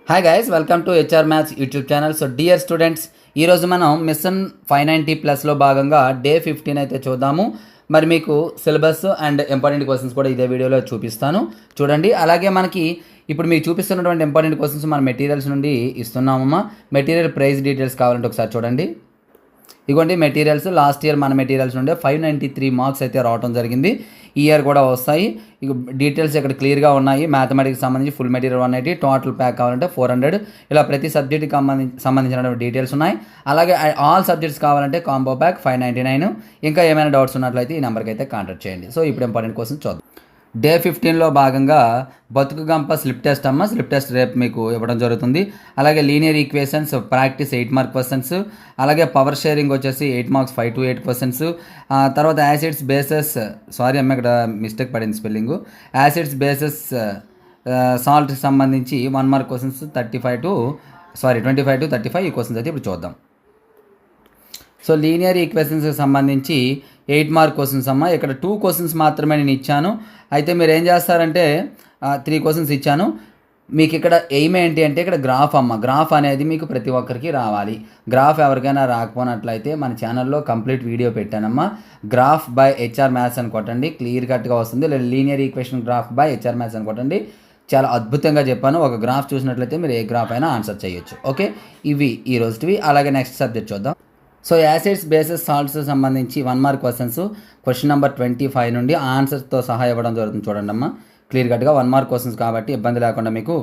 Hi guys, welcome to HR maths YouTube channel. So dear students, ఈరోజు మనం machine 590+లో భాగంగా day 15 అయితే చూద్దాము. మరి మీకు సిలబస్ అండ్ ఇంపార్టెంట్ క్వశ్చన్స్ కూడా ఇదే వీడియోలో చూపిస్తాను, చూడండి. అలాగే మనకి ఇప్పుడు మీకు చూపిస్తున్నటువంటి ఇంపార్టెంట్ క్వశ్చన్స్ మన మెటీరియల్స్ నుండి ఇస్తున్నామమ్మా. మెటీరియల్ ప్రైస్ డీటెయిల్స్ కావాలంటే ఒకసారి చూడండి. ఇదిగోండి మెటీరియల్స్. లాస్ట్ ఇయర్ మన మెటీరియల్స్ నుండే 593 మార్క్స్ అయితే రావడం జరిగింది. ఈ ఇయర్ కూడా వస్తాయి. ఇక డీటెయిల్స్ ఇక్కడ క్లియర్గా ఉన్నాయి. మ్యాథమెటిక్స్ సంబంధించి ఫుల్ మెటీరియల్ 180, టోటల్ ప్యాక్ కావాలంటే 400. ఇలా ప్రతి సబ్జెక్ట్కి సంబంధించిన డీటెయిల్స్ ఉన్నాయి. అలాగే ఆల్ సబ్జెక్ట్స్ కావాలంటే కాంబో ప్యాక్ 599. ఇంకా ఏమైనా డౌట్స్ ఉన్నట్లయితే ఈ నెంబర్కి అయితే కాంటాక్ట్ చేయండి. సో ఇప్పుడు ఇంపార్టెంట్ క్వశ్చన్ చూద్దాం. డే 15లో భాగంగా బతుకు గంప స్లిప్ టెస్ట్ అమ్మ. స్లిప్ టెస్ట్ రేపు మీకు ఇవ్వడం జరుగుతుంది. అలాగే linear equations practice 8 mark questions. అలాగే పవర్ షేరింగ్ వచ్చేసి 8 మార్క్స్ 5 to 8 క్వశ్చన్స్. తర్వాత యాసిడ్స్ బేసెస్, సారీ అమ్మ ఇక్కడ మిస్టేక్ పడింది స్పెల్లింగ్. యాసిడ్స్ బేసెస్ సాల్ట్కి సంబంధించి 1 మార్క్ క్వశ్చన్స్ 25 to 35 ఈ క్వశ్చన్స్ అయితే ఇప్పుడు చూద్దాం. సో లీనియర్ ఈక్వేషన్స్కి సంబంధించి 8 మార్క్ క్వశ్చన్స్ అమ్మ. ఇక్కడ 2 క్వశ్చన్స్ మాత్రమే నేను ఇచ్చాను. అయితే మీరు ఏం చేస్తారంటే 3 క్వశ్చన్స్ ఇచ్చాను. మీకు ఇక్కడ ఎయిమ్ ఏంటి అంటే ఇక్కడ గ్రాఫ్ అమ్మ. గ్రాఫ్ అనేది మీకు ప్రతి ఒక్కరికి రావాలి. గ్రాఫ్ ఎవరికైనా రాకపోయినట్లయితే మన ఛానల్లో కంప్లీట్ వీడియో పెట్టానమ్మా. గ్రాఫ్ బై హెచ్ఆర్ మ్యాథ్స్ అని కొట్టండి, క్లియర్ కట్గా వస్తుంది. లేదా linear equation graph by HR maths అని కొట్టండి. చాలా అద్భుతంగా చెప్పాను. ఒక గ్రాఫ్ చూసినట్లయితే మీరు ఏ గ్రాఫ్ అయినా ఆన్సర్ చేయొచ్చు. ఓకే, ఇవి ఈ రోజువి. అలాగే నెక్స్ట్ సబ్జెక్ట్ చూద్దాం. సో యాసిడ్స్ బేసెస్ సాల్ట్స్ సంబంధించి 1 మార్క్ క్వశ్చన్స్ క్వశ్చన్ నెంబర్ 25 నుండి ఆన్సర్స్తో సహా ఇవ్వడం జరుగుతుంది. చూడండి అమ్మా, క్లియర్ కట్గా 1 మార్క్ క్వశ్చన్స్ కాబట్టి ఇబ్బంది లేకుండా మీకు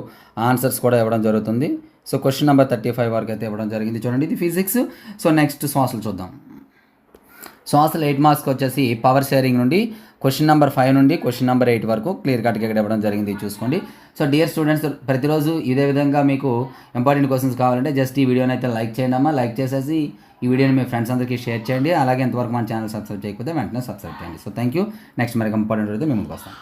ఆన్సర్స్ కూడా ఇవ్వడం జరుగుతుంది. సో క్వశ్చన్ నెంబర్ 35 వరకు అయితే ఇవ్వడం జరిగింది. చూడండి, ఇది ఫిజిక్స్. సో నెక్స్ట్ శ్వాసలు చూద్దాం. శ్వాసలు 8 మార్క్స్కి వచ్చేసి పవర్ షేరింగ్ నుండి క్వశ్చన్ నెంబర్ 5 నుండి క్వశ్చన్ నెంబర్ 8 వరకు క్లియర్ కట్గా ఇక్కడ ఇవ్వడం జరిగింది, చూసుకోండి. సో డియర్ స్టూడెంట్స్, ప్రతిరోజు ఇదే విధంగా మీకు ఇంపార్టెంట్ క్వశ్చన్స్ కావాలంటే జస్ట్ ఈ వీడియోని అయితే లైక్ చేయండి అమ్మా. లైక్ చేసేసి ఈ వీడియోని మీ ఫ్రెండ్స్ అందరికీ షేర్ చేయండి. అలాగే ఎంతవరకు మన ఛానల్ సబ్స్క్రైబ్ చేయకపోతే వెంటనే సబ్స్క్రైబ్ చేయండి. So thank you. నెక్స్ట్ మరి ఇంపార్టెంట్ అయితే మేము ముందుకు వస్తాం.